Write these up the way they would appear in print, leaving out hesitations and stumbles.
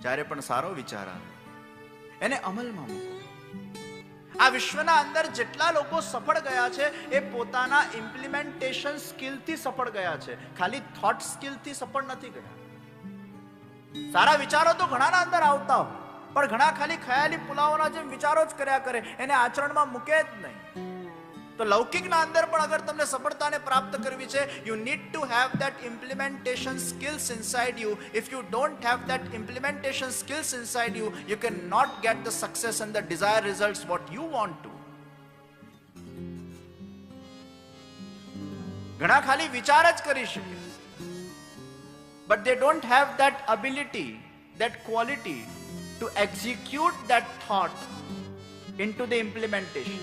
જ્યારે પણ સારો વિચાર આવે એને અમલમાં મૂકો. આ વિશ્વના અંદર જેટલા લોકો સફળ ગયા છે એ પોતાના ઇમ્પ્લિમેન્ટેશન સ્કિલથી સફળ ગયા છે, ખાલી થોટ સ્કિલથી સફળ નથી ગયા. સારા વિચારો તો ઘણાના અંદર આવતા હોય, પણ ઘણા ખાલી ખયાલી પુલાવોના જેમ વિચારો જ કર્યા કરે, એને આચરણમાં મૂકે જ નહીં. તો લૌકિકના અંદર પણ અગર તમને સફળતાને પ્રાપ્ત કરવી છે, you need to have that implementation skills inside you. If you don't have that implementation skills inside you, you can not get the success and the desire results what you want to. ઘણા ખાલી વિચાર જ કરી શકે, but they don't have that ability, that quality to execute that thought into the implementation.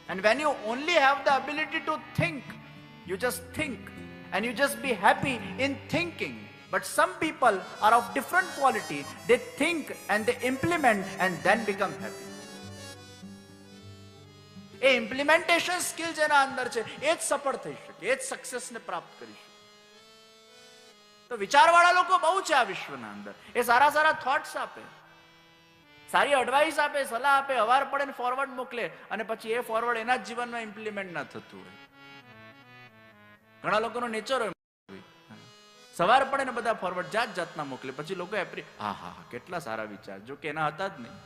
And when you only have the ability to think, you just think and you just be happy in thinking. But some people are of different quality. They think and they implement and then become happy. A implementation skill જેના અંદર છે એ જ સફળ થઈ શકે, એ જ સક્સેસને પ્રાપ્ત કરી શકે. તો વિચારવાળા લોકો બહુ છે આ વિશ્વના અંદર. એ સારા સારા થોટ્સ આપે, સારી એડવાઇસ આપે, સલાહ આપે, હવાર પડે ને ફોરવર્ડ મોકલે, અને પછી એ ફોરવર્ડ એના જ જીવનમાં ઇમ્પ્લિમેન્ટ ના થતું હોય. ઘણા લોકોનો નેચર હોય, સવાર પડે ને બધા ફોરવર્ડ જાત જાતના મોકલે, પછી લોકો હા હા કેટલા સારા વિચાર, જો કે એના હતા જ નહીં,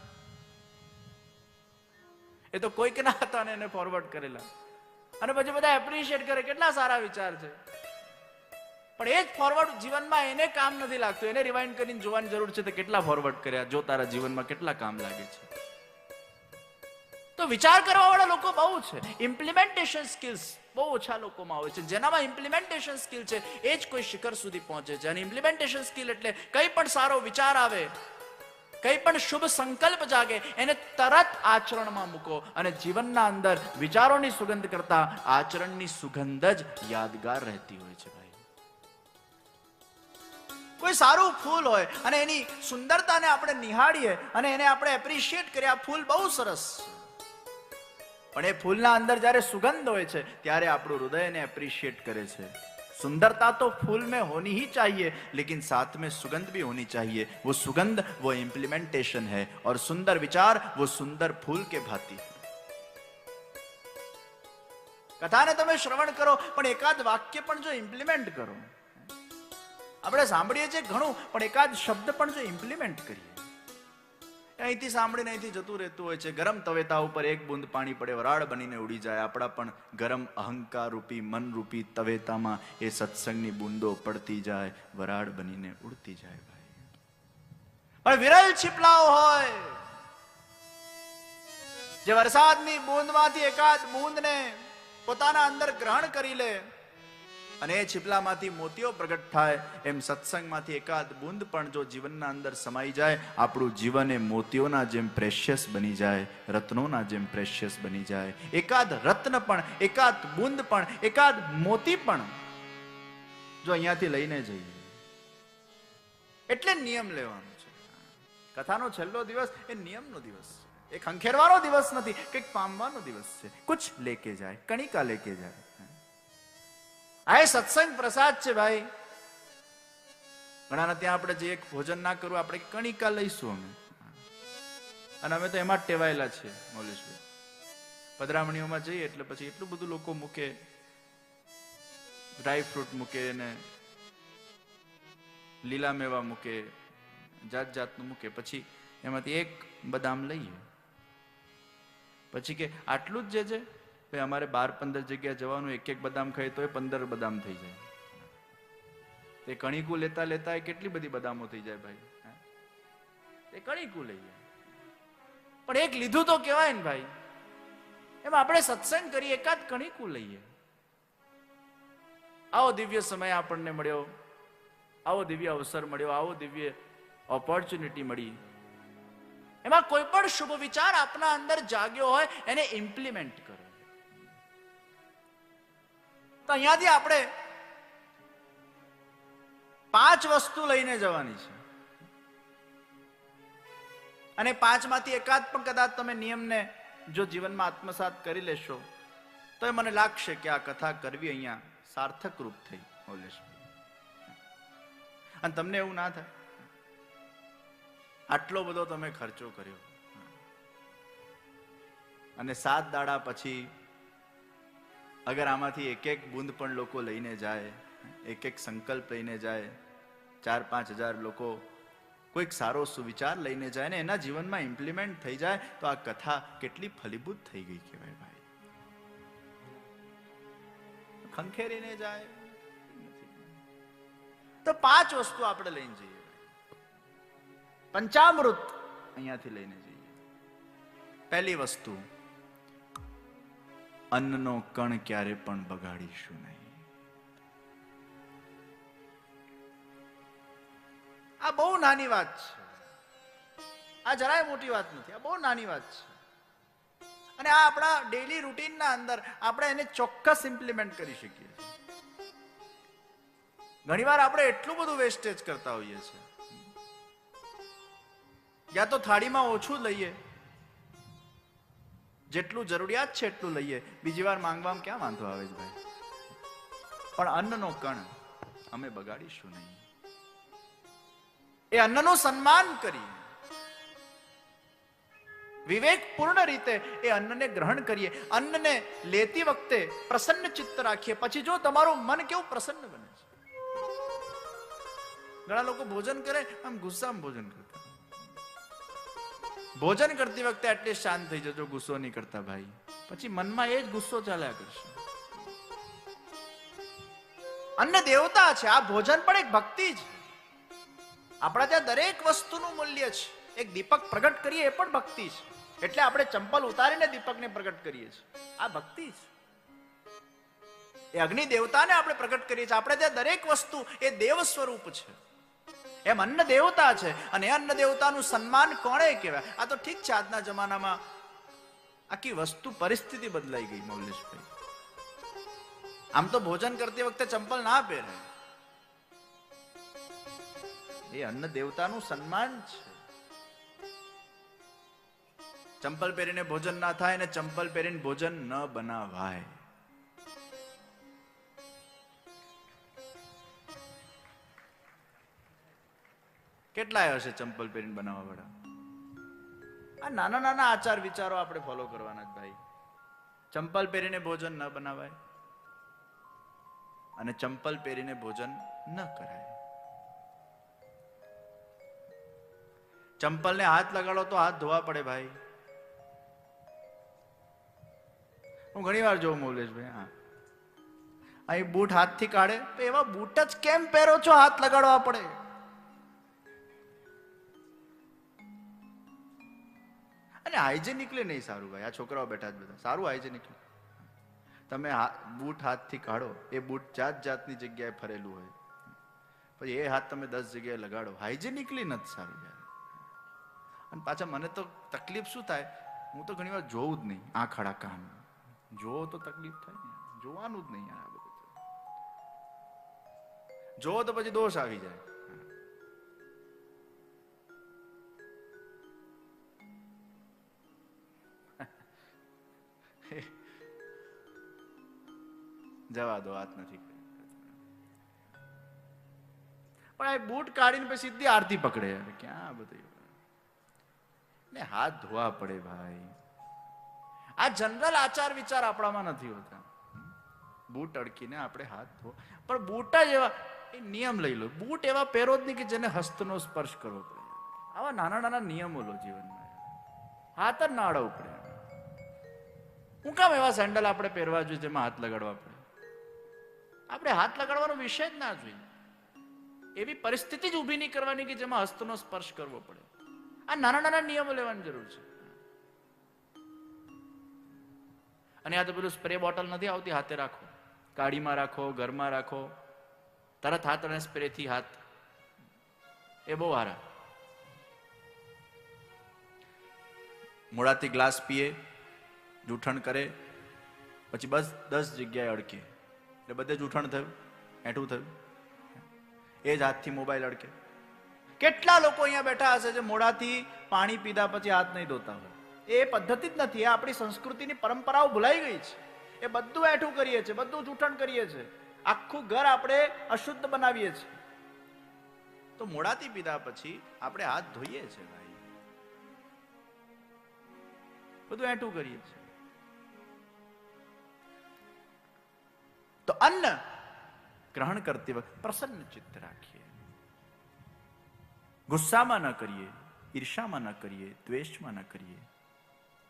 એ તો કોઈ કે ના હતા ને એને ફોરવર્ડ કરેલા, અને પછી બધા એપ્રિશિએટ કરે કેટલા સારા વિચાર છે. પણ એ જ ફોરવર્ડ જીવનમાં એને કામ નથી લાગતું, એને રિવાઇન્ડ કરીને જોવાની જરૂર છે તો કેટલા ફોરવર્ડ કર્યા, જો તારા જીવનમાં કેટલા કામ લાગે છે. તો વિચાર કરવા વાળા લોકો બહુ છે, ઇમ્પ્લિમેન્ટેશન સ્કિલ્સ બહુ ઓછા લોકોમાં હોય છે. જેનામાં ઇમ્પ્લિમેન્ટેશન સ્કિલ છે એ જ કોઈ શિખર સુધી પહોંચે છે. અને ઇમ્પ્લિમેન્ટેશન સ્કિલ એટલે કંઈ પણ સારો વિચાર આવે, કંઈ પણ શુભ સંકલ્પ જાગે, એને તરત આચરણમાં મૂકો, અને જીવનના અંદર વિચારોની સુગંધ કરતા આચરણની સુગંધ જ યાદગાર રહેતી હોય છે. ભાઈ, કોઈ સારું ફૂલ હોય અને એની સુંદરતાને આપણે નિહાળીએ અને એને આપણે એપ્રિશિએટ કરીએ, આ ફૂલ બહુ સરસ છે, પણ એ ફૂલના અંદર જ્યારે સુગંધ હોય છે ત્યારે આપણું હૃદય એને એપ્રિશિએટ કરે છે. सुंदरता तो फूल में होनी ही चाहिए, लेकिन साथ में सुगंध भी होनी चाहिए. वो सुगंध वो इम्प्लीमेंटेशन है, और सुंदर विचार वो सुंदर फूल के भांति. कथाने તમે શ્રવણ કરો પણ એકાદ વાક્ય પણ જો ઇમ્પ્લિમેન્ટ કરો, આપણે સાંભળીએ છીએ ઘણું, પણ એકાદ શબ્દ પણ જો ઇમ્પ્લિમેન્ટ કરીએ, અહીંથી સાંભળીને અહીંથી જતું રહેતું હોય છે. ગરમ તવેતા ઉપર એક બૂંદ પાણી પડે, વરાળ બનીને ઉડી જાય. આપણા પણ ગરમ અહંકાર રૂપી મન રૂપી તવેતામાં એ સત્સંગની બૂંદો પડતી જાય, વરાળ બનીને ઉડતી જાય. ભાઈ, પણ વિરલ છીપલાઓ હોય જે વરસાદની બૂંદમાંથી એકાદ બૂંદને પોતાના અંદર ગ્રહણ કરી લે અને એ છીપલામાંથી મોતીઓ પ્રગટ થાય. એમ સત્સંગમાંથી એકાદ બૂંદ પણ જો જીવનના અંદર સમાઈ જાય, આપણું જીવન એ મોતીઓના જેમ પ્રેશિયસ બની જાય, રત્નોના જેમ પ્રેશિયસ બની જાય. એકાદ રત્ન પણ, એકાદ બૂંદ પણ, એકાદ મોતી પણ જો અહીંયાથી લઈને જઈએ, એટલે નિયમ લેવાનો છે. કથાનો છેલ્લો દિવસ એ નિયમનો દિવસ છે, એ ખંખેરવાનો દિવસ નથી, કંઈક પામવાનો દિવસ છે. કુછ લેકે જાય, કણિકા લેકે જાય. આ સત્સંગ પ્રસાદ છે ભાઈ. ઘણાના ત્યાં આપણે જે એક ભોજન ના કરવું, આપણે કણિકા લઈશું અમે, અને અમે તો એમાં જ ટેવાયેલા છીએ. મૌલેશભાઈ, પધરામણીઓમાં જઈએ એટલે પછી એટલું બધું લોકો મૂકે, ડ્રાય ફ્રૂટ મૂકે ને લીલા મેવા મૂકે, જાત જાતનું મૂકે, પછી એમાંથી એક બદામ લઈએ, પછી કે આટલું જ જે છે ભાઈ, અમારે 12-15 જગ્યા જવાનું, એક એક બદામ ખાય તો 15 બદામ થઈ જાય. તે કણીકું લેતા લેતા કેટલી બધી બદામો થઈ જાય ભાઈ. એ કણીકું લઈએ, પણ એક લીધું તો કહેવાય ને ભાઈ. એમ આપણે સત્સંગ કરીએ, એકાદ કણીકું લઈએ. આવો દિવ્ય સમય આપણને મળ્યો, આવો દિવ્ય અવસર મળ્યો, આવો દિવ્ય ઓપોર્ચ્યુનિટી મળી. એમાં કોઈ પણ શુભ વિચાર આપના અંદર જાગ્યો હોય એને ઇમ્પ્લિમેન્ટ કરો. તો અહીંયાથી આપણે 5 વસ્તુ લઈને જવાની છે, અને 5 માંથી એકાદ પણ કદાચ તમે નિયમને જો જીવનમાં આત્મસાત કરી લેશો તો એ મને લાગશે કે આ કથા કરવી અહીંયા સાર્થક રૂપ થઈ. અને તમને એવું ના થાય આટલો બધો તમે ખર્ચો કર્યો અને 7 દાડા પછી અગર આમાંથી એક એક બૂંદ પણ લોકો લઈને જાય, એક એક સંકલ્પ લઈને જાય, 4-5 હજાર લોકો કોઈક સારો સુવિચાર લઈને જાય ને એના જીવનમાં ઇમ્પ્લિમેન્ટ થઈ જાય તો આ કથા કેટલી ફલીભૂત થઈ ગઈ કહેવાય ભાઈ. ખંખેરીને જાય તો 5 વસ્તુ આપણે લઈને જઈએ. પંચામૃત અહીંયાથી લઈને જઈએ. પહેલી વસ્તુ, અન્નનો કણ ક્યારે પણ બગાડીશું નહીં. આ બહુ નાની વાત છે, આ જરાય મોટી વાત નથી, આ બહુ નાની વાત છે. અને આ આપણા ડેઈલી રૂટીનના અંદર આપણે એને ચોક્કસ ઇમ્પ્લિમેન્ટ કરી શકીએ છીએ. ઘણીવાર આપણે એટલું બધું વેસ્ટેજ કરતા હોઈએ છીએ, યા તો થાળીમાં ઓછું લઈએ, જેટલું જરૂરિયાત છે એટલું લઈએ, બીજી વાર માંગવામાં ક્યાં વાંધો આવે છે ભાઈ. પણ અન્નનો કણ અમે બગાડીશું નહીં. એ અન્નનું સન્માન કરીએ, વિવેકપૂર્ણ રીતે એ અન્નને ગ્રહણ કરીએ, અન્નને લેતી વખતે પ્રસન્ન ચિત્ત રાખીએ. પછી જો તમારું મન કેવું પ્રસન્ન બને છે. ઘણા લોકો ભોજન કરે આમ ગુસ્સામાં ભોજન કરતા. ભોજન કરતી વખતે એટલી શાંત થઈ જજો, ગુસ્સો નહીં કરતા ભાઈ, પછી મનમાં એ જ ગુસ્સો ચાલ્યા કરશે. અન્ન દેવતા છે, આ ભોજન પણ એક ભક્તિ છે. આપણા ત્યાં દરેક વસ્તુનું મૂલ્ય છે. એક દીપક પ્રગટ કરીએ એ પણ ભક્તિ છે. એટલે આપણે ચંપલ ઉતારીને દીપકને પ્રગટ કરીએ છીએ, આ ભક્તિ છે. એ અગ્નિ દેવતાને આપણે પ્રગટ કરીએ છીએ. આપણે ત્યાં દરેક વસ્તુ એ દેવ સ્વરૂપ છે. એમ અન્ન દેવતા છે, અને એ અન્ન દેવતાનું સન્માન કોણે કહેવાય? આ તો ઠીક છે, આજના જમાનામાં આખી વસ્તુ પરિસ્થિતિ બદલાઈ ગઈ મૌલેશભાઈ. આમ તો ભોજન કરતી વખતે ચંપલ ના પહેરે, એ અન્ન દેવતાનું સન્માન છે. ચંપલ પહેરીને ભોજન ના થાય ને ચંપલ પહેરીને ભોજન ન બનાવાય. કેટલાય હશે ચંપલ પહેરીને બનાવવા વાળા? આ નાના નાના આચાર વિચારો આપણે ફોલો કરવાના જ ભાઈ. ચંપલ પહેરીને ભોજન ન બનાવાય અને ચંપલ પહેરીને ભોજન ન કરાય. ચંપલને હાથ લગાડો તો હાથ ધોવા પડે ભાઈ. હું ઘણી વાર જોઉં મૌલેશભાઈ, હા, અહીં બૂટ હાથથી કાઢે તો એવા બૂટ જ કેમ પહેરો છો, હાથ લગાડવા પડે. અને હાઇજેનિકલી નહીં સારું ભાઈ. આ છોકરાઓ બેઠા જ બધા સારું હાઇજેનિકલી. તમે બૂટ હાથથી કાઢો, એ બૂટ જાત જાતની જગ્યાએ ફરેલું હોય, પછી એ હાથ તમે 10 જગ્યાએ લગાડો, હાઇજેનિકલી નથી સારું યાર. અને પાછા મને તો તકલીફ શું થાય, હું તો ઘણી વાર જોઉં જ નહીં. આંખ આડા કામ જોવો તો તકલીફ થાય ને, જોવાનું જ નહીં યાર. આ બધું જોવો તો પછી દોષ આવી જાય. જવા દો, હાથ નથી. પણ આ બૂટ કાઢીને પછી સીધી આરતી પકડે. ક્યાં બધું ને હાથ ધોવા પડે ભાઈ. આ જનરલ આચાર વિચાર આપણામાં નથી હોતા. બૂટ અડકીને આપણે હાથ ધો, પણ બૂટ જ એવા, એ નિયમ લઈ લો. બૂટ એવા પહેરો જ નહીં કે જેને હસ્તનો સ્પર્શ કરવો પડે. આવા નાના નાના નિયમો લો જીવનમાં. હાથ જ ના અડવું પડે. હું કામ એવા સેન્ડલ આપણે પહેરવા જોઈએ જેમાં હાથ લગાડવા પડે? આપણે હાથ લગાડવાનો વિષય જ ના જોઈએ. એવી પરિસ્થિતિ જ ઊભી નહીં કરવાની કે જેમાં હસ્તનો સ્પર્શ કરવો પડે. આ નાના નાના નિયમો લેવાની જરૂર છે. અને આ તો પેલું સ્પ્રે બોટલ નથી આવતી, હાથે રાખો, ગાડીમાં રાખો, ઘરમાં રાખો, તરત હાથ અને સ્પ્રેથી હાથ, એ બહુ સારા. મોડાથી ગ્લાસ પીએ, જૂઠણ કરે, પછી બસ 10 જગ્યાએ અડકે, એટલે બધે જૂઠણ થયું, એઠું થયું. એ જ હાથથી મોબાઈલ અડકે. કેટલા લોકો અહીંયા બેઠા હશે જે મોડાથી પાણી પીધા પછી હાથ નહીં ધોતા હોય? એ પદ્ધતિ જ નથી. એ આપણી સંસ્કૃતિની પરંપરાઓ ભૂલાઈ ગઈ છે. એ બધું એઠું કરીએ છીએ, બધું જૂઠણ કરીએ છીએ, આખું ઘર આપણે અશુદ્ધ બનાવીએ છીએ. તો મોડાથી પીધા પછી આપણે હાથ ધોઈએ છીએ ભાઈ, બધું એઠું કરીએ છીએ. તો અન્ન ગ્રહણ કરતી વખતે પ્રસન્ન ચિત્ત રાખીએ, ગુસ્સામાં ન કરીએ, ઈર્ષામાં ન કરીએ, દ્વેષમાં ન કરીએ.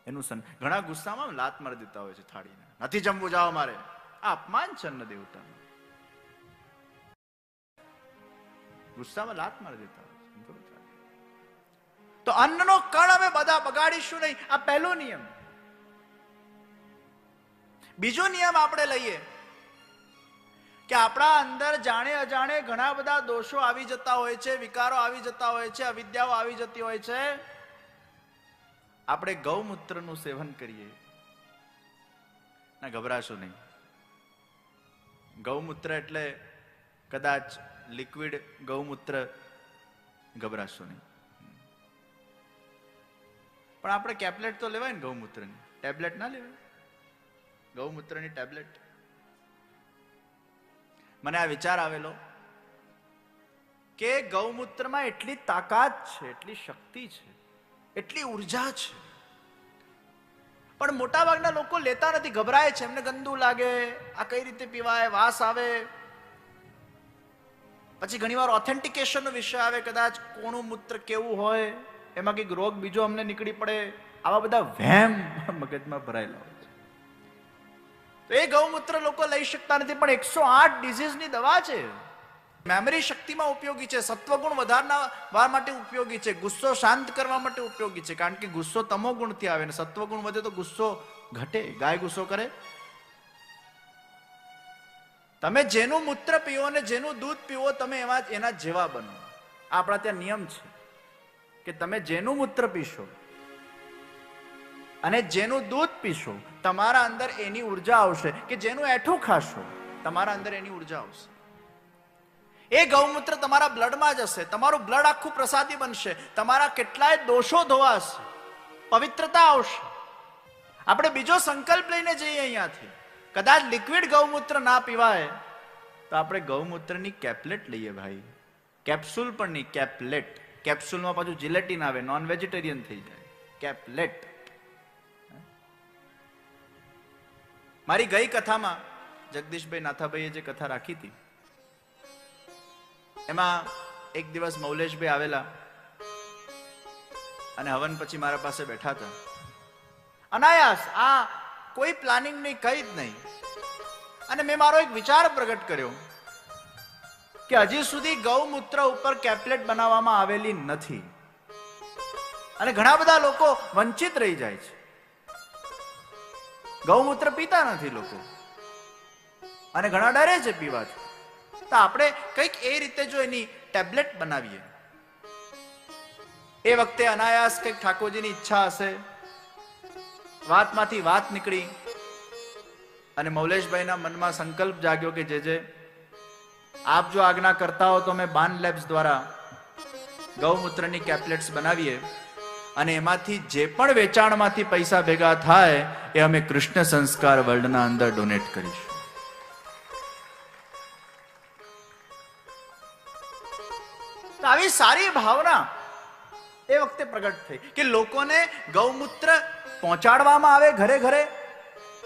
એનું ઘણા ગુસ્સામાં લાત મારી દેતા હોય છે થાળીને, નથી જમવું, જાઓ મારે. આ અપમાન છે અન્ન દેવતાનું. ગુસ્સામાં લાત મારી દેતા હોય છે. તો અન્નનો કણ અમે બધા બગાડીશું નહીં, આ પહેલો નિયમ. બીજો નિયમ આપણે લઈએ કે આપણા અંદર જાણે અજાણે ઘણા બધા દોષો આવી જતા હોય છે, વિકારો આવી જતા હોય છે, અવિદ્યાઓ આવી જતી હોય છે. આપણે ગૌમૂત્રનું સેવન કરીએ ના, ગભરાશો નહીં. ગૌમૂત્ર એટલે કદાચ લિક્વિડ ગૌમૂત્ર, ગભરાશો નહીં. પણ આપણે કેપ્લેટ તો લેવાય ને ગૌમૂત્રની, ટેબ્લેટ ના લેવાય? ગૌમૂત્રની ટેબ્લેટ. મને આ વિચાર આવેલો કે ગૌમૂત્રમાં એટલી તાકાત છે, એટલી શક્તિ છે, એટલી ઉર્જા છે, પણ મોટા ભાગના લોકો લેતા નથી, ગભરાય છે, એમને ગંદુ લાગે, આ કઈ રીતે પીવાય, વાસ આવે. પછી ઘણીવાર ઓથેન્ટિકેશનનો વિષય આવે, કદાચ કોનું મૂત્ર કેવું હોય, એમાં કંઈક રોગ બીજો અમને નીકળી પડે. આવા બધા વહેમ મગજમાં ભરાયેલા હોય છે. તો એ ગૌમૂત્ર લોકો લઈ શકતા નથી, પણ 108 ડિઝીઝની દવા છે. મેમરી શક્તિમાં ઉપયોગી છે, સત્વગુણ વધારવા માટે ઉપયોગી છે, ગુસ્સો શાંત કરવા માટે ઉપયોગી છે. કારણ કે ગુસ્સો તમો ગુણથી આવે ને સત્વગુણ વધે તો ગુસ્સો ઘટે. ગાય ગુસ્સો કરે? તમે જેનું મૂત્ર પીવો ને જેનું દૂધ પીવો, તમે એના જેવા બનો. આપણા ત્યાં નિયમ છે કે તમે જેનું મૂત્ર પીશો અને જેનું દૂધ પીશો, તમારા અંદર એની ઉર્જા આવશે. કે જેનું એઠું ખાશો, તમારા અંદર એની ઉર્જા આવશે. એ ગૌમૂત્ર તમારા બ્લડમાં જશે, તમારું બ્લડ આખું પ્રસાદી બનશે, તમારા કેટલાય દોષો ધોવાશે, પવિત્રતા આવશે. આપણે બીજો સંકલ્પ લઈને જઈએ અહીંયાથી. કદાચ લિક્વિડ ગૌમૂત્ર ના પીવાય તો આપણે ગૌમૂત્રની કેપ્લેટ લઈએ ભાઈ. કેપ્સ્યુલ પણ નહીં, કેપ્લેટ. કેપ્સ્યુલમાં પાછું જિલેટિન આવે, નોન વેજીટેરિયન થઈ જાય. કેપ્લેટ. મારી ગઈ કથામાં જગદીશભાઈ નાથાભાઈએ જે કથા રાખી હતી, એમાં એક દિવસ મૌલેશભાઈ આવેલા અને હવન પછી મારા પાસે બેઠા હતા. અનાયાસ, આ કોઈ પ્લાનિંગ નહીં, કઈ જ નહીં. અને મેં મારો એક વિચાર પ્રગટ કર્યો કે હજી સુધી ગૌમૂત્ર ઉપર કેપ્લેટ બનાવવામાં આવેલી નથી અને ઘણા બધા લોકો વંચિત રહી જાય છે. ગૌમૂત્ર પીતા નથી લોકો અને ઘણા ડરે છે પીવાથી. તો આપણે કંઈક એ રીતે જો એની ટેબ્લેટ બનાવીએ, એ વખતે અનાયાસ કંઈક ઠાકોરજીની ઈચ્છા હશે, વાતમાંથી વાત નીકળી અને મૌલેશભાઈના મનમાં સંકલ્પ જાગ્યો કે જે આપ જો આજ્ઞા કરતા હો તો અમે બાન લેબ્સ દ્વારા ગૌમૂત્રની કેપ્લેટ્સ બનાવીએ અને એમાંથી જે પણ વેચાણમાંથી પૈસા ભેગા થાય એ અમે કૃષ્ણ સંસ્કાર વર્લ્ડના અંદર ડોનેટ કરીશું. આવી સારી ભાવના એ વખતે પ્રગટ થઈ કે લોકોને ગૌમૂત્ર પહોંચાડવામાં આવે ઘરે ઘરે.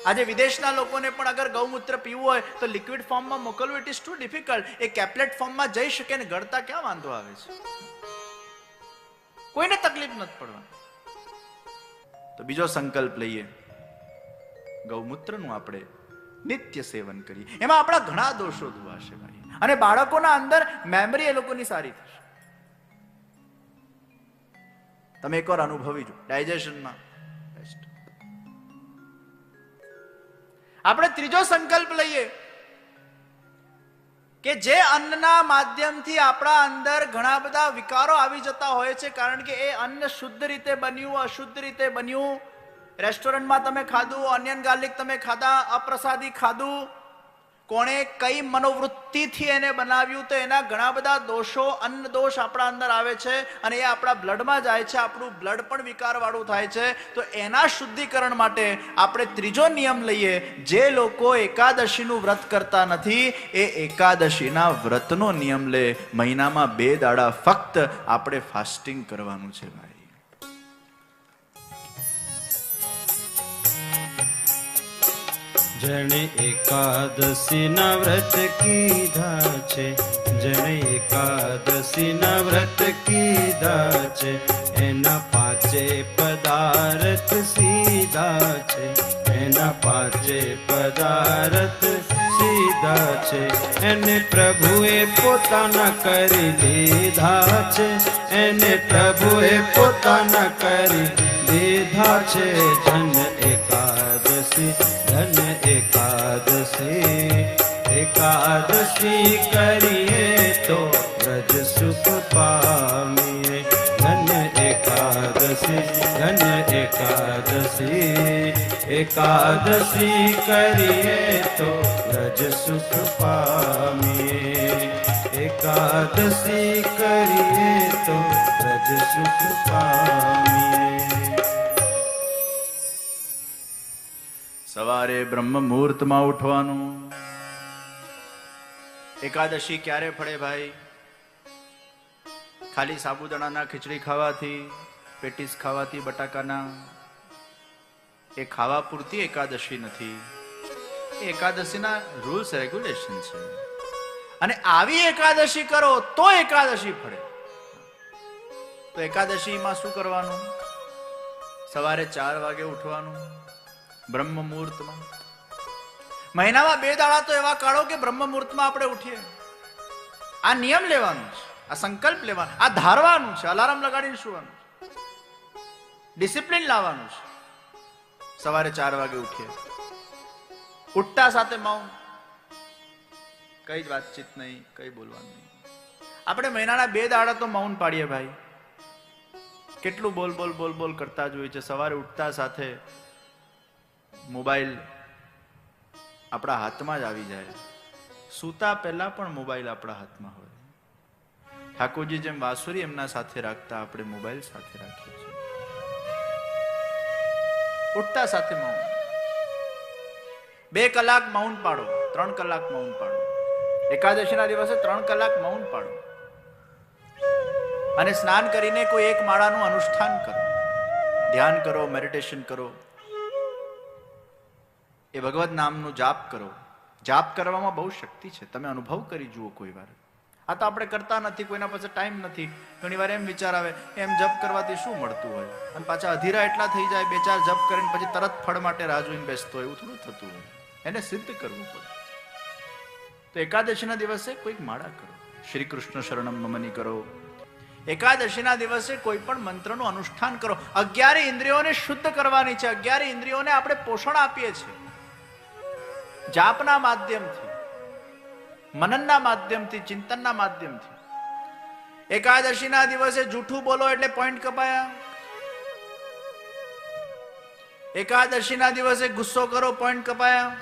આજે વિદેશના લોકોને પણ અગર ગૌમૂત્ર પીવું હોય તો લિક્વિડ ફોર્મમાં મોકલવું ઇટ ઇઝ ટુ ડિફિકલ્ટ. એ કેપ્લેટ ફોર્મમાં જઈ શકે ને ગળતા ક્યાં વાંધો આવે છે? કોઈને તકલીફ નથી પડવાની. તો બીજો સંકલ્પ લઈએ, ગૌમૂત્રનું આપણે નિત્ય સેવન કરીએ. એમાં આપણા ઘણા દોષો ધોવાશે ભાઈ, અને બાળકોના અંદર મેમરી એ લોકોની સારી થશે. તમે એકવાર અનુભવી જો, ડાયજેશનમાં બેસ્ટ. આપણે ત્રીજો સંકલ્પ લઈએ કે જે અન્નના માધ્યમથી આપણા અંદર ઘણા બધા વિકારો આવી જતા હોય છે, કારણ કે એ અન્ન શુદ્ધ રીતે બન્યું, અશુદ્ધ રીતે બન્યું. રેસ્ટોરન્ટમાં તમે ખાધું, ઓનિયન ગાર્લિક તમે ખાધા, અપ્રસાદી ખાધું, કોણે કઈ મનોવૃત્તિથી એને બનાવ્યું, તો એના ઘણા બધા દોષો, અન્ન દોષ આપણા અંદર આવે છે અને એ આપણા બ્લડમાં જાય છે, આપણું બ્લડ પણ વિકારવાળું થાય છે. તો એના શુદ્ધિકરણ માટે આપણે ત્રીજો નિયમ લઈએ. જે લોકો એકાદશીનું વ્રત કરતા નથી એ એકાદશીના વ્રતનો નિયમ લે. મહિનામાં 2 દાડા ફક્ત આપણે ફાસ્ટિંગ કરવાનું છે ભાઈ. જેણે એકાદશીના વ્રત કીધા છે, જેણે એકાદશીના વ્રત કીધા છે, એના 5 પદાર્થ સીધા છે, એના 5 પદાર્થ સીધા છે. એને પ્રભુએ પોતાના કરી લીધા છે, એને પ્રભુએ પોતાના કરી લીધા છે. ધન એકાદશી, ધન એકાદશી, એકાદશી કરીએ તો વ્રજ સુખ પામીએ. ધન એકાદશી, ધન એકાદશી, એકાદશી કરીએ તો વ્રજ સુખ પામીએ. એકાદશી કરીએ તો વ્રજ સુખ પામીએ. સવારે બ્રહ્મ મુહૂર્તમાં ઉઠવાનું. એકાદશી ક્યારે ફળે ભાઈ? ખાલી સાબુદાણાના ખીચડી ખાવાથી, પેટીસ ખાવાથી, બટાકાના, એ ખાવા પૂરતી એકાદશી નથી. એ એકાદશીના રૂલ્સ રેગ્યુલેશન છે. અને આવી એકાદશી કરો તો એકાદશી ફળે. તો એકાદશીમાં શું કરવાનું? સવારે 4 વાગે ઉઠવાનું બ્રહ્મ મુહૂર્તમાં. મહિનામાં 2 દાડા તો એવા કાઢો કે બ્રહ્મ મુહૂર્તમાં આપણે ઉઠીએ. આ નિયમ લેવાનું છે, આ સંકલ્પ લેવાનો, આ ધારવાનું છે. અલાર્મ લગાડીને સુવાનું, ડિસિપ્લિન લાવવાનું છે. સવારે 4 વાગે ઉઠીએ. ઉઠતા સાથે મૌન, કઈ જ વાતચીત નહીં, કઈ બોલવાનું નહીં. આપણે મહિનાના 2 દાડા તો મૌન પાડીએ ભાઈ. કેટલું બોલ બોલ બોલ બોલ કરતા જ હોય છે. સવારે ઉઠતા સાથે મોબાઈલ આપણા હાથમાં જ આવી જાય. સૂતા પહેલા પણ મોબાઈલ આપણા હાથમાં હોય. ઠાકોરજી જેમ વાસુરી એમના સાથે રાખતા, આપણે મોબાઈલ સાથે રાખીએ છીએ. ઉઠતા સાથે મૌન. 2 કલાક મૌન પાડો, 3 કલાક મૌન પાડો. એકાદશીના દિવસે 3 કલાક મૌન પાડો. અને સ્નાન કરીને કોઈ એક માળાનું અનુષ્ઠાન કરો, ધ્યાન કરો, મેડિટેશન કરો. એ ભગવદ નામનું જાપ કરો. જાપ કરવામાં બહુ શક્તિ છે. તમે અનુભવ કરી જુઓ કોઈ વાર. આ તો આપણે કરતા નથી, કોઈના પાસે ટાઈમ નથી. ઘણી વાર એમ વિચાર આવે એમ જપ કરવાથી શું મળતું હોય, અને પાછા અધીરા એટલા થઈ જાય 2-4 જપ કરીને પછી તરત ફળ માટે રાહ જોઈને બેસતો હોય. એવું થોડું થતું હોય. એને સિદ્ધ કરવું પડે. તો એકાદશીના દિવસે કોઈક માળા કરો, શ્રી કૃષ્ણ શરણમ મમની કરો. એકાદશીના દિવસે કોઈ પણ મંત્રનું અનુષ્ઠાન કરો. 11 ઇન્દ્રિયોને શુદ્ધ કરવાની છે. 11 ઇન્દ્રિયોને આપણે પોષણ આપીએ છીએ જાપના માધ્યમથી, મનનના માધ્યમથી, ચિંતનના માધ્યમથી. એકાદશીના દિવસે જૂઠું બોલો એટલે પોઈન્ટ કપાયા. એકાદશીના દિવસે ગુસ્સો કરો, પોઈન્ટ કપાયા.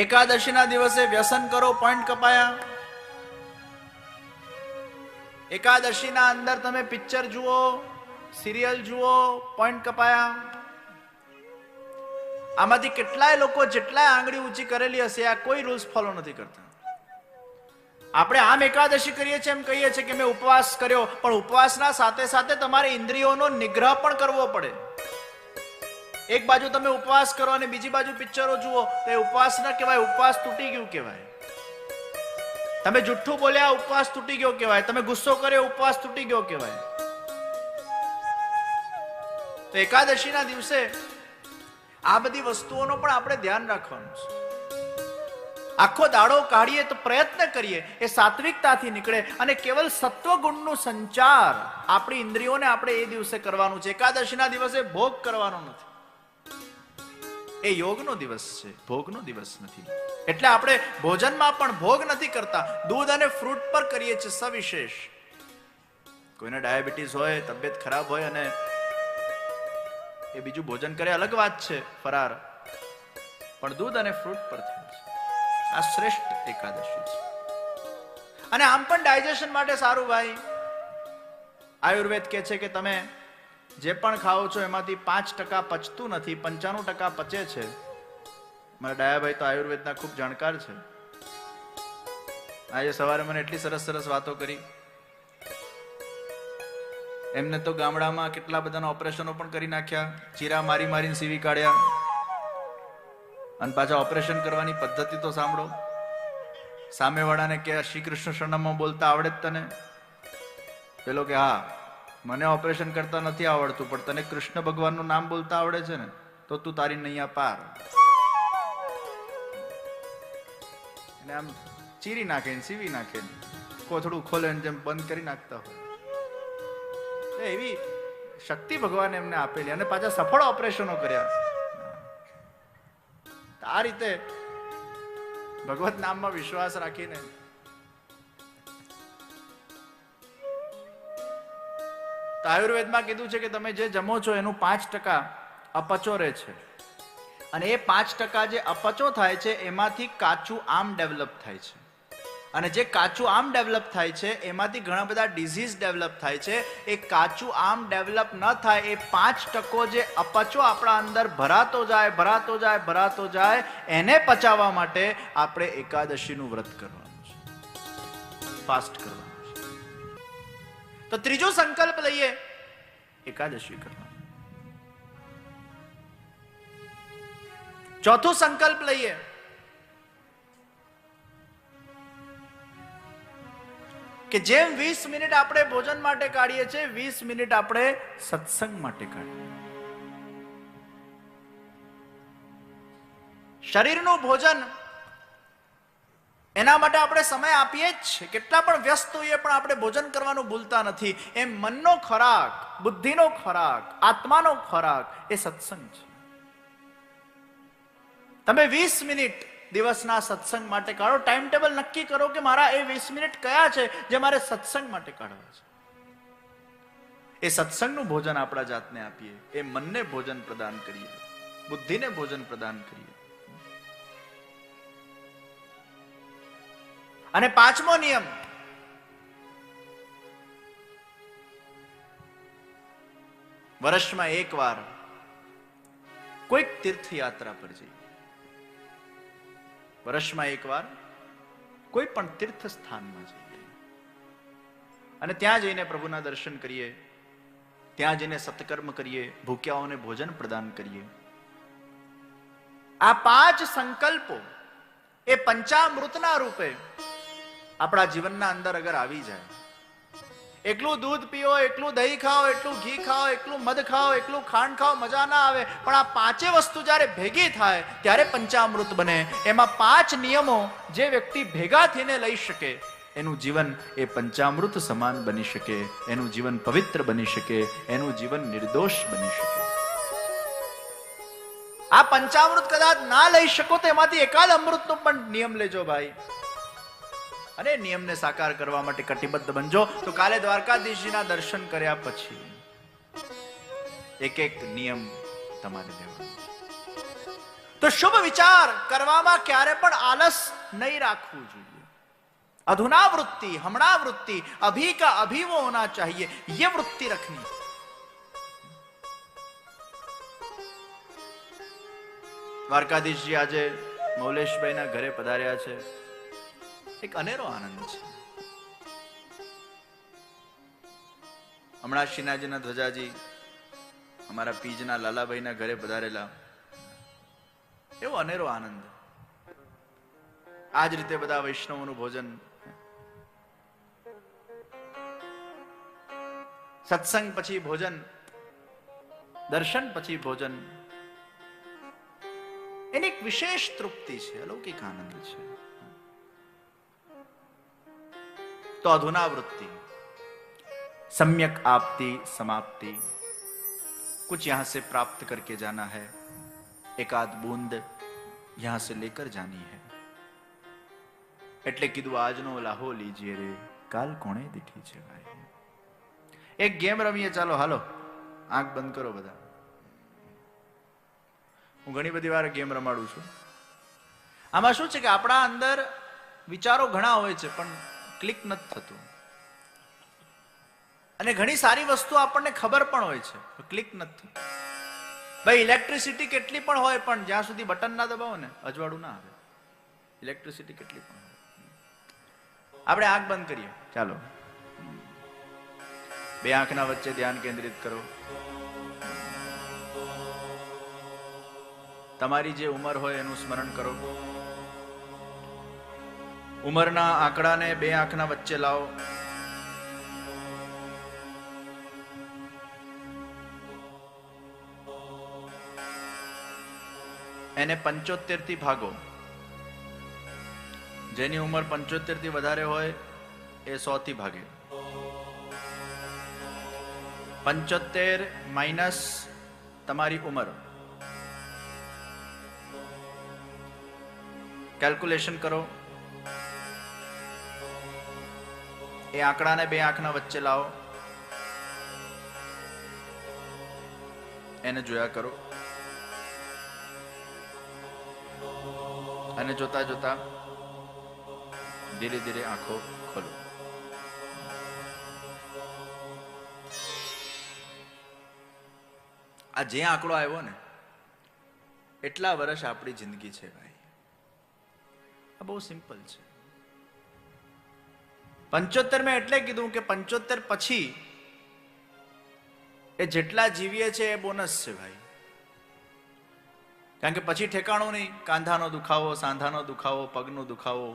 એકાદશીના દિવસે વ્યસન કરો, પોઈન્ટ કપાયા. એકાદશીના અંદર તમે પિક્ચર જુઓ, સિરિયલ જુઓ, પોઈન્ટ કપાયા. આમાંથી કેટલાય લોકો જેટલાય આંગળી ઊંચી કરેલી હશે, આ કોઈ રૂલ્સ ફોલો નથી કરતા. આપણે આમ એકાદશી કરીએ છીએ, એમ કહીએ છીએ કે મેં ઉપવાસ કર્યો, પણ ઉપવાસના સાથે સાથે તમારે ઇન્દ્રિયોનો નિગ્રહ પણ કરવો પડે. એક બાજુ તમે ઉપવાસ કરો અને બીજી બાજુ પિક્ચરો જુઓ, તો એ ઉપવાસ ના કહેવાય, ઉપવાસ તૂટી ગયું કહેવાય. તમે જુઠ્ઠું બોલ્યા, ઉપવાસ તૂટી ગયો કહેવાય. તમે ગુસ્સો કર્યો, ઉપવાસ તૂટી ગયો કહેવાય. તો એકાદશીના દિવસે આ બધી વસ્તુઓનો પણ આપણે ધ્યાન રાખવાનું છે. આખો દાડો કાઢીએ તો પ્રયત્ન કરીએ એ સાત્વિકતાથી નીકળે અને કેવલ સત્વગુણનું સંચાર આપણી ઇન્દ્રિયોને આપણે એ દિવસે કરવાનું છે. એકાદશીના દિવસે ભોગ કરવાનો નથી. એ યોગનો દિવસ છે, ભોગનો દિવસ નથી. એટલે આપણે ભોજનમાં પણ ભોગ નથી કરતા, દૂધ અને ફ્રૂટ પર કરીએ છીએ સવિશેષ. કોઈને ડાયાબિટીસ હોય, તબિયત ખરાબ હોય અને એ બીજું ભોજન કરે અલગ વાત છે, ફરાર, પણ દૂધ અને ફ્રૂટ પર થાય છે. આ શ્રેષ્ઠ એકાદશી છે. અને આમ પણ ડાયજેશન માટે સારું ભાઈ. આયુર્વેદ કહે છે કે તમે જે પણ ખાઓ છો એમાંથી 5% પચતું નથી, 95% પચે છે. મારા ડાયાભાઈ તો આયુર્વેદના ખૂબ જાણકાર છે. આજે સવારે મને એટલી સરસ સરસ વાતો કરી. એમને તો ગામડામાં કેટલા બધાના ઓપરેશનો પણ કરી નાખ્યા, ચીરા મારી મારીને સીવી કાઢ્યા. અને પાછા ઓપરેશન કરવાની પદ્ધતિ તો સાંભળો. સામેવાળાને કે શ્રી કૃષ્ણ શરણમમાં બોલતા આવડે જ તને? પેલો કે હા, મને ઓપરેશન કરતા નથી આવડતું, પણ તને કૃષ્ણ ભગવાનનું નામ બોલતા આવડે છે ને, તો તું તારી નૈયા પાર. અને આમ ચીરી નાખે ને સીવી નાખે, કોથળું ખોલે ને જેમ બંધ કરી નાખતા હોય. એવી શક્તિ ભગવાને એમને આપેલી, અને પાછા સફળ ઓપરેશનો કર્યા. આ રીતે ભગવત નામમાં વિશ્વાસ રાખીને આયુર્વેદમાં કીધું છે કે તમે જે જમો છો એનું 5% અપચો રહે છે. અને એ 5% જે અપચો થાય છે એમાંથી કાચું આમ ડેવલપ થાય છે. અને જે કાચું આમ ડેવલપ થાય છે એમાંથી ઘણા બધા ડિઝીઝ ડેવલપ થાય છે. એ કાચું આમ ડેવલપ ન થાય એ 5% જે અપચો આપણા અંદર ભરાતો જાય, એને પચાવવા માટે આપણે એકાદશીનું વ્રત કરવાનું છે, ફાસ્ટ કરવાનું છે. તો ત્રીજો સંકલ્પ લઈએ, એકાદશી કરવાનો. ચોથો સંકલ્પ લઈએ, કે જેમ 20 મિનિટ આપણે ભોજન માટે કાઢીએ છીએ, 20 મિનિટ આપણે સત્સંગ માટે કાઢીએ. શરીરનું ભોજન એના માટે આપણે સમય આપીએ જ છે. કેટલા પણ વ્યસ્ત હોઈએ પણ આપણે ભોજન કરવાનું ભૂલતા નથી. એમ મનનો ખોરાક, બુદ્ધિનો ખોરાક, આત્માનો ખોરાક એ સત્સંગ છે. તમે 20 મિનિટ દિવસના સત્સંગ માટે કાઢો. ટાઈમ ટેબલ નક્કી કરો કે મારા એ 20 મિનિટ કયા છે જે મારે સત્સંગ માટે કાઢવા છે. એ સત્સંગનું ભોજન આપણા જાતને આપીએ, એ મનને ભોજન પ્રદાન કરીએ, બુદ્ધિને ભોજન પ્રદાન કરીએ. અને પાંચમો નિયમ, વર્ષમાં એકવાર કોઈક તીર્થયાત્રા પર જઈએ. વર્ષમાં એકવાર કોઈ પણ તીર્થ સ્થાનમાં જઈએ અને ત્યાં જઈને પ્રભુના દર્શન કરીએ, ત્યાં જઈને સત્કર્મ કરીએ, ભૂખ્યાઓને ભોજન પ્રદાન કરીએ. આ 5 સંકલ્પો એ પંચામૃતના રૂપે આપણા જીવનના અંદર અગર આવી જાય, એકલું દૂધ પીઓ, એકલું દહીં ખાઓ, એટલું ઘી ખાઓ, એકલું મધ ખાઓ, એકલું ખાંડ ખાઓ, મજા ના આવે. પણ આ 5 વસ્તુ જ્યારે ભેગી થાય ત્યારે પંચામૃત બને. એમાં 5 નિયમો જે વ્યક્તિ ભેગા થઈને લઈ શકે, એનું જીવન એ પંચામૃત સમાન બની શકે, એનું જીવન પવિત્ર બની શકે, એનું જીવન નિર્દોષ બની શકે. આ પંચામૃત કદાચ ના લઈ શકો તો એમાંથી એકાદ અમૃતનો પણ નિયમ લેજો ભાઈ, અને નિયમને સાકાર કરવા માટે કટિબદ્ધ બનજો. તો કાલે દ્વારકાધીશજીના દર્શન કર્યા પછી એક એક નિયમ તમારે લેવાનો. તો શુભ વિચાર કરવામાં ક્યારે પણ આલસ નહીં રાખવું જોઈએ. અધુના વૃત્તિ, હમણાં વૃત્તિ, અભી કા અભી वो होना चाहिए, ये वृत्ति रखनी. દ્વારકાધીશજી આજે મૌલેશભાઈના ઘરે પધાર્યા છે. એક અનેરો આનંદ છે. હમણાં શ્રીનાથજીના ધ્વજાજી અમારા પીજના લાલાભાઈના ઘરે પધારેલા, એવો અનેરો આનંદ. આજ રીતે બધા વૈષ્ણવોનું ભોજન, સત્સંગ પછી ભોજન, દર્શન પછી ભોજન, એની એક વિશેષ તૃપ્તિ છે, અલૌકિક આનંદ છે. तो अधुनावृत्ति, सम्यक आपती समाप्ति, कुछ यहां से प्राप्त करके जाना है, एक आध बूंद यहां से लेकर जानी है. એટલે કીધું આજનો લાહો લીજીએ રે, કાલ કોણે દીઠી છે ભાઈ. એક ગેમ રમીએ, ચાલો હાલો, આંખ બંધ કરો બધા. હું ઘણી બધી વાર ગેમ રમાડું છું. આમાં શું છે કે આપણા અંદર વિચારો ઘણા હોય છે પણ ક્લિક નથી થતું, અને ઘણી સારી વસ્તુ આપણને ખબર પણ હોય છે ક્લિક નથી થતું. ભાઈ ઇલેક્ટ્રિસિટી કેટલી પણ હોય પણ જ્યાં સુધી બટન ના દબાવો ને અજવાળું ના આવે. ઇલેક્ટ્રિસિટી કેટલી પણ હોય. આપણે આંખ બંધ કરીએ, ચાલો બે આંખના વચ્ચે ધ્યાન કેન્દ્રિત કરો. તમારી જે ઉંમર હોય એનું સ્મરણ કરો. ઉંમરના આંકડાને બે આંખના વચ્ચે લાવો. એને 75 થી ભાગો. જેની ઉંમર 75 થી વધારે હોય એ 100 થી ભાગે. 75 માઇનસ તમારી ઉંમર, કેલ્ક્યુલેશન કરો. એ આંકડાને બે આંખના વચ્ચે લાવો. એને જોયા કરો અને જોતા જોતા ધીરે ધીરે આંખો ખોલો. આ જે આંકડો આવ્યો ને એટલા વર્ષ આપણી જિંદગી છે ભાઈ. આ બહુ સિમ્પલ છે. 75 મેં એટલે કીધું કે 75 પછી એ જેટલા જીવીએ છે એ બોનસ છે ભાઈ. કારણ કે પછી ઠેકાણું નહીં. કાંધાનો દુખાવો, સાંધાનો દુખાવો, પગનો દુખાવો,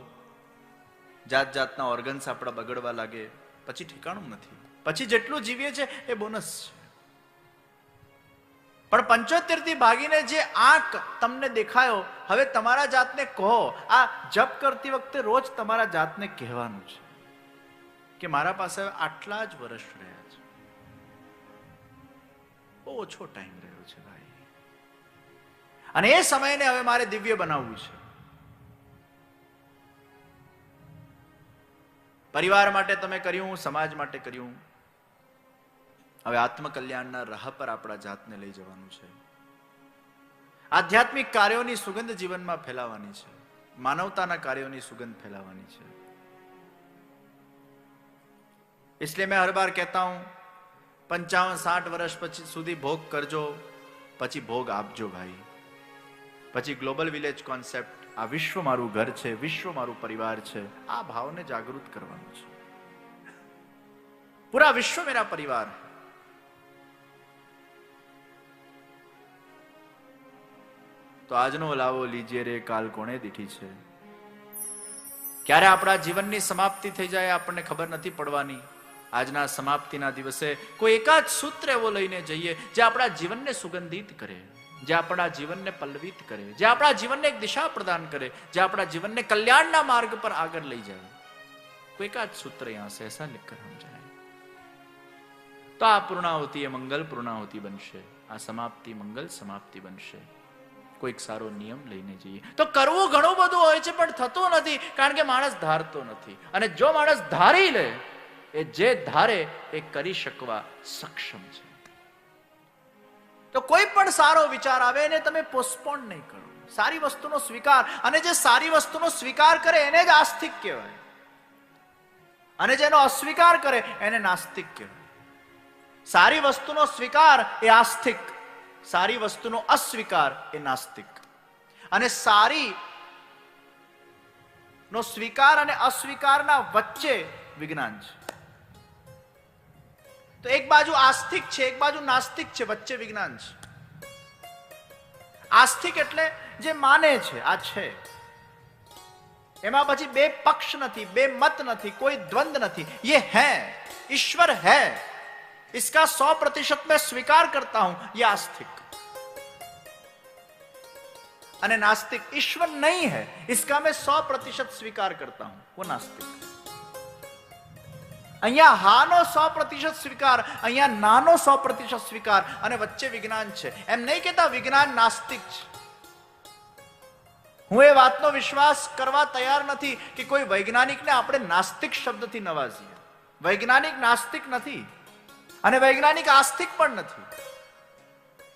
જાત જાતના ઓર્ગન્સ આપણા બગડવા લાગે, પછી ઠેકાણું નથી. પછી જેટલું જીવીએ છે એ બોનસ છે. પણ 75 થી ભાગીને જે આંક તમને દેખાયો, હવે તમારા જાતને કહો, આ જપ કરતી વખતે રોજ તમારા જાતને કહેવાનું છે કે મારા પાસે આટલા જ વર્ષ રહ્યા છે, બહુ ઓછો ટાઈમ રહ્યો છે ભાઈ, અને એ સમયને હવે મારે દિવ્ય બનાવવું છે. પરિવાર માટે તમે કર્યું, સમાજ માટે કર્યું, હવે આત્મકલ્યાણના રાહ પર આપણા જાતને લઈ જવાનું છે. આધ્યાત્મિક કાર્યોની સુગંધ જીવનમાં ફેલાવવાની છે. માનવતાના કાર્યોની સુગંધ ફેલાવવાની છે. इसलिए मैं हर बार कहता हूं 55-60 વર્ષ પછી સુધી ભોગ કરજો, પછી ભોગ આપજો ભાઈ. પછી ગ્લોબલ વિલેજ કોન્સેપ્ટ, આ વિશ્વ મારું ઘર છે, વિશ્વ મારું પરિવાર છે, આ ભાવને જાગૃત કરવાનું છે. પૂરા વિશ્વ મેરા પરિવાર. તો આજનો લાવો લીજીએ રે, કાલ કોણે દીઠી છે. ક્યારે આપણા જીવનની સમાપ્તિ થઈ જાય આપણને ખબર નથી પડવાની. આજના સમાપ્તિના દિવસે કોઈ એકાદ સૂત્ર એવો લઈને જઈએ જે આપણા જીવનને સુગંધિત કરે, જે આપણા જીવનને પલ્લવિત કરે, જે આપણા જીવનને એક દિશા પ્રદાન કરે, જે આપણા જીવનને કલ્યાણના માર્ગ પર આગળ લઈ જાય. કોઈ એકાદ સૂત્ર યહાં સે ऐसा लिखकर हम जाए તો આ પૂર્ણાહુતિ એ મંગલ પૂર્ણાહુતિ બનશે. આ સમાપ્તિ મંગલ સમાપ્તિ બનશે. કોઈક સારો નિયમ લઈને જઈએ. તો કરવું ઘણું બધું હોય છે પણ થતું નથી, કારણ કે માણસ ધારતો નથી. અને જો માણસ ધારી લે, એ જે ધારે એ કરી શકવા સક્ષમ છે. તો કોઈ પણ સારો વિચાર આવે એને તમે પોસ્ટપોન નહીં કરો. સારી વસ્તુનો સ્વીકાર, અને જે સારી વસ્તુનો સ્વીકાર કરે એને જ આસ્તિક કહેવાય, અને જેનો અસ્વીકાર કરે એને નાસ્તિક કહેવાય. સારી વસ્તુનો સ્વીકાર એ આસ્તિક, સારી વસ્તુનો અસ્વીકાર એ નાસ્તિક. અને સારી નો સ્વીકાર અને અસ્વીકારના વચ્ચે વિજ્ઞાન છે. તો એક બાજુ આસ્તિક છે, એક બાજુ નાસ્તિક છે, વચ્ચે વિજ્ઞાન છે. આસ્તિક એટલે જે માને છે આ છે, એમાં પછી બે પક્ષ નથી, બે મત નથી, કોઈ દ્વંદ નથી. ये है, ईश्वर है, इसका 100% मैं स्वीकार करता हूं, ये आस्तिक. અને नास्तिक, ईश्वर नहीं है, इसका मैं 100% स्वीकार करता हूं, वो नास्तिक. અહીંયા હાનો 100% સ્વીકાર, અહીંયા નાનો 100% સ્વીકાર, અને વચ્ચે વિજ્ઞાન છે. એમ નહીં કહેતા વિજ્ઞાન નાસ્તિક છે. હું એ વાતનો વિશ્વાસ કરવા તૈયાર નથી કે કોઈ વૈજ્ઞાનિકને આપણે નાસ્તિક શબ્દથી નવાજીએ. વૈજ્ઞાનિક નાસ્તિક નથી અને વૈજ્ઞાનિક આસ્તિક પણ નથી.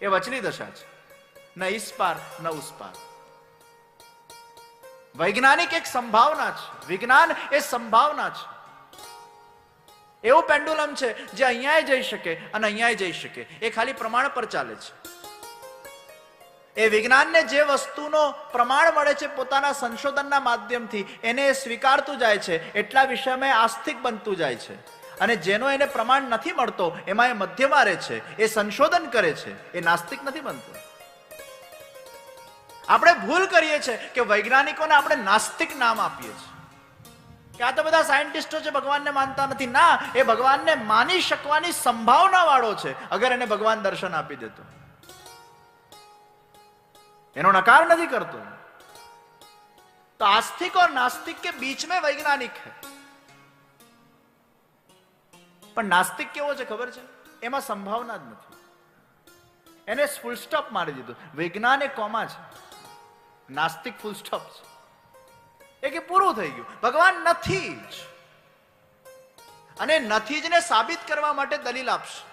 એ વચલી દશા છે, ન ઇસ પાર ન ઉસ પાર. વૈજ્ઞાનિક એક સંભાવના છે, વિજ્ઞાન એ સંભાવના છે. એવું પેન્ડુલમ છે જે અહીંયા જઈ શકે અને અહીંયા જઈ શકે, એ ખાલી પ્રમાણ પર ચાલે છે. એ વિજ્ઞાનને જે વસ્તુનો પ્રમાણ મળે છે પોતાના સંશોધનના માધ્યમથી એને સ્વીકારતું જાય છે, એટલા વિષયમાં આસ્તિક બનતું જાય છે. અને જેનો એને પ્રમાણ નથી મળતો એમાં એ મધ્યમાં રહે છે, એ સંશોધન કરે છે, એ નાસ્તિક નથી બનતો. આપણે ભૂલ કરીએ છીએ કે વૈજ્ઞાનિકોને આપણે નાસ્તિક નામ આપીએ છીએ કે આ તો બધા સાયન્ટિસ્ટો છે, ભગવાનને માનતા નથી. ના, એ ભગવાનને માની શકવાની સંભાવના વાળો છે, અગર એને ભગવાન દર્શન આપી દેતો, એનો નકાર નથી કરતો. तो आस्तिक और नास्तिक के बीच में वैज्ञानिक है. પણ નાસ્તિક કેવો છે ખબર છે? એમાં સંભાવના જ નથી, એને ફૂલ સ્ટોપ મારી દીધું. વિજ્ઞાન એ કોમા છે, નાસ્તિક ફૂલ સ્ટોપ છે, એ કે પૂરું થઈ ગયું, ભગવાન નથી જ. અને નથી જ ને સાબિત કરવા માટે દલીલ આપશે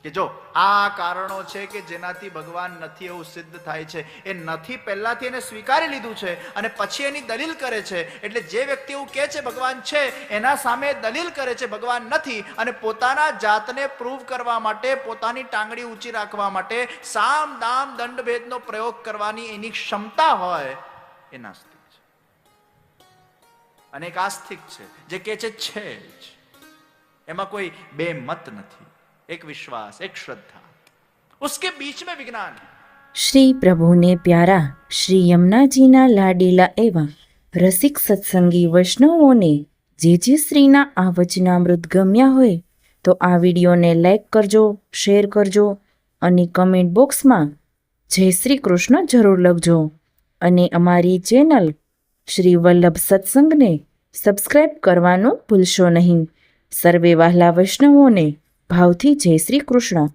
કે જો આ કારણો છે કે જેનાથી ભગવાન નથી એવું સિદ્ધ થાય છે. એ નથી પહેલાથી એને સ્વીકારી લીધું છે અને પછી એની દલીલ કરે છે. એટલે જે વ્યક્તિ એવું કહે છે ભગવાન છે, એના સામે દલીલ કરે છે ભગવાન નથી, અને પોતાના જાતને પ્રૂવ કરવા માટે, પોતાની ટાંગડી ઊંચી રાખવા માટે સામ દામ દંડ ભેદનો પ્રયોગ કરવાની એની ક્ષમતા હોય, એ નાસ્તિક છે. અને એક આસ્તિક છે જે કહે છે જ, એમાં કોઈ બે મત નથી, एक विश्वास, एक श्रद्धा, उसके बीच में विज्ञान है. શ્રી પ્રભુને પ્યારા શ્રી યમુનાજીના લાડીલા એવા રસિક સત્સંગી વૈષ્ણવોને જે શ્રીના આ વચનામૃત ગમ્યા હોય તો આ વિડીયોને લાઈક કરજો, શેર કરજો અને કમેન્ટ બોક્સમાં જય શ્રી કૃષ્ણ જરૂર લખજો. અને અમારી ચેનલ શ્રી વલ્લભ સત્સંગને સબસ્ક્રાઈબ કરવાનું ભૂલશો નહીં. સર્વે વહાલા વૈષ્ણવોને ભાવથી જય શ્રી કૃષ્ણ.